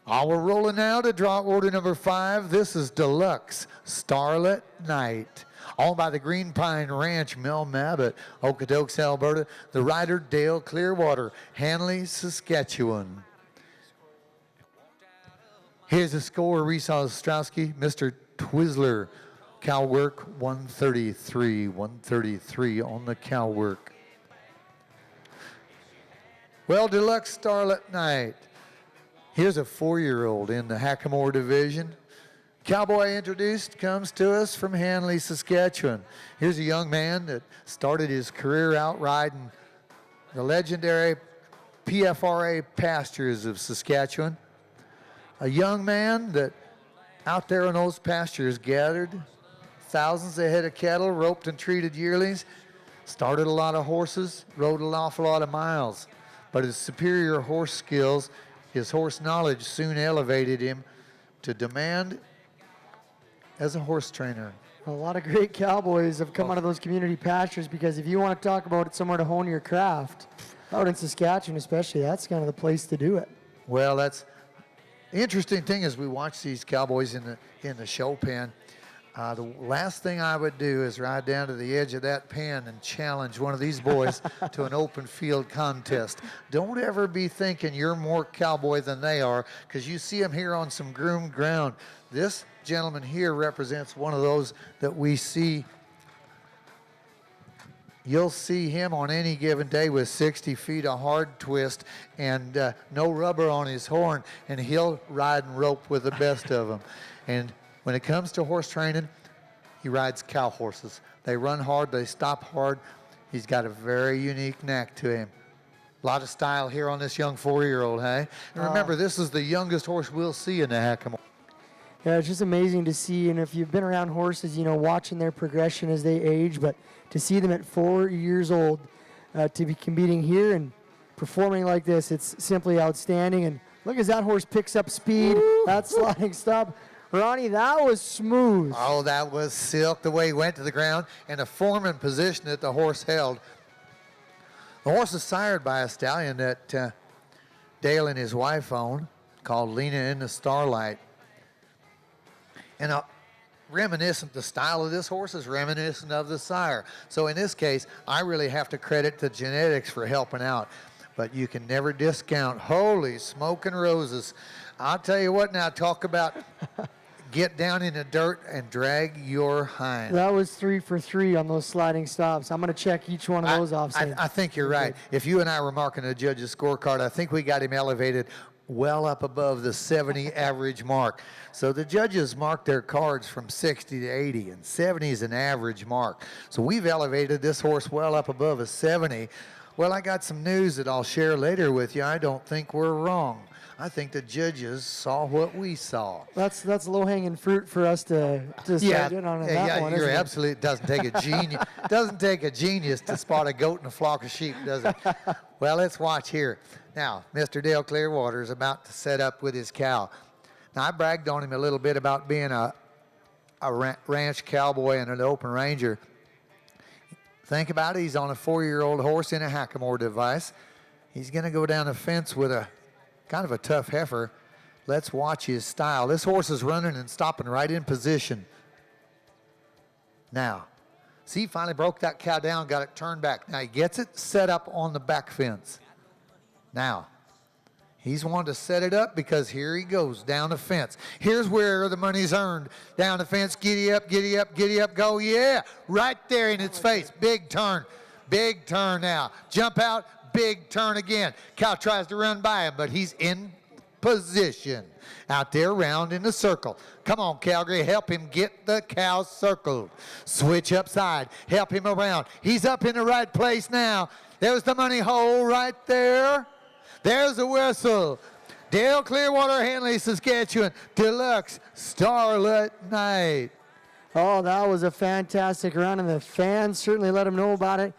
We're rolling now to draw order number 5. This is Deluxe Strlit Night. Owned by the Green Pine Ranch, Mel Mabbitt, Okotoks, Alberta. The rider, Dale Clearwater, Hanley, Saskatchewan. Here's the score, Reese Ostrowski, Mr. Twizzler, cow work 133 on the cow work. Well, Deluxe Strlit Night. Here's a 4-year-old in the Hackamore division. Cowboy introduced comes to us from Hanley, Saskatchewan. Here's a young man that started his career out riding the legendary PFRA pastures of Saskatchewan. A young man that out there in those pastures gathered thousands of head of cattle, roped and treated yearlings, started a lot of horses, rode an awful lot of miles. But his superior horse skills, his horse knowledge soon elevated him to demand as a horse trainer. A lot of great cowboys have come out of those community pastures, because if you want to talk about it somewhere to hone your craft, out in Saskatchewan especially, that's kind of the place to do it. Well, that's the interesting thing is we watch these cowboys in the show pen. The last thing I would do is ride down to the edge of that pen and challenge one of these boys to an open field contest. Don't ever be thinking you're more cowboy than they are, because you see them here on some groomed ground. This gentleman here represents one of those that we see. You'll see him on any given day with 60 feet of hard twist and no rubber on his horn, and he'll ride and rope with the best of them. And when it comes to horse training, he rides cow horses. They run hard, they stop hard. He's got a very unique knack to him. A lot of style here on this young 4-year-old, hey? And remember, this is the youngest horse we'll see in the Hackamore. Yeah, it's just amazing to see, and if you've been around horses, you know, watching their progression as they age, but to see them at 4 years old, to be competing here and performing like this, it's simply outstanding. And look as that horse picks up speed, that sliding stop. Ronnie, that was smooth. Oh, that was silk, the way he went to the ground and the form and position that the horse held. The horse is sired by a stallion that Dale and his wife own, called Lena in the Starlight. And the style of this horse is reminiscent of the sire. So in this case, I really have to credit the genetics for helping out. But you can never discount. Holy smoking roses. I'll tell you what now, talk about get down in the dirt and drag your hind. That was 3 for 3 on those sliding stops. I'm going to check each one of those off. I think you're right. If you and I were marking the judge's scorecard, I think we got him elevated well up above the 70 average mark. So the judges mark their cards from 60 to 80, and 70 is an average mark. So we've elevated this horse well up above a 70. Well, I got some news that I'll share later with you. I don't think we're wrong. I think the judges saw what we saw. That's low-hanging fruit for us to start in on that one. You're absolutely. It doesn't take a genius. Doesn't take a genius to spot a goat and a flock of sheep, does it? Well, let's watch here. Now, Mr. Dale Clearwater is about to set up with his cow. Now, I bragged on him a little bit about being a ranch cowboy and an open ranger. Think about it. He's on a 4-year-old horse in a Hackamore device. He's going to go down the fence with a kind of a tough heifer. Let's watch his style. This horse is running and stopping right in position. Now, see, he finally broke that cow down, got it turned back. Now he gets it set up on the back fence. Now, he's wanted to set it up because here he goes down the fence. Here's where the money's earned. Down the fence, giddy up, giddy up, giddy up, go. Yeah, right there in its face. Big turn now. Jump out. Big turn again. Cow tries to run by him, but he's in position out there round in the circle. Come on, Calgary, help him get the cow circled. Switch upside, help him around. He's up in the right place now. There's the money hole right there. There's the whistle. Dale Clearwater, Hanley, Saskatchewan, Deluxe Strlit Night. Oh, that was a fantastic run, and the fans certainly let him know about it.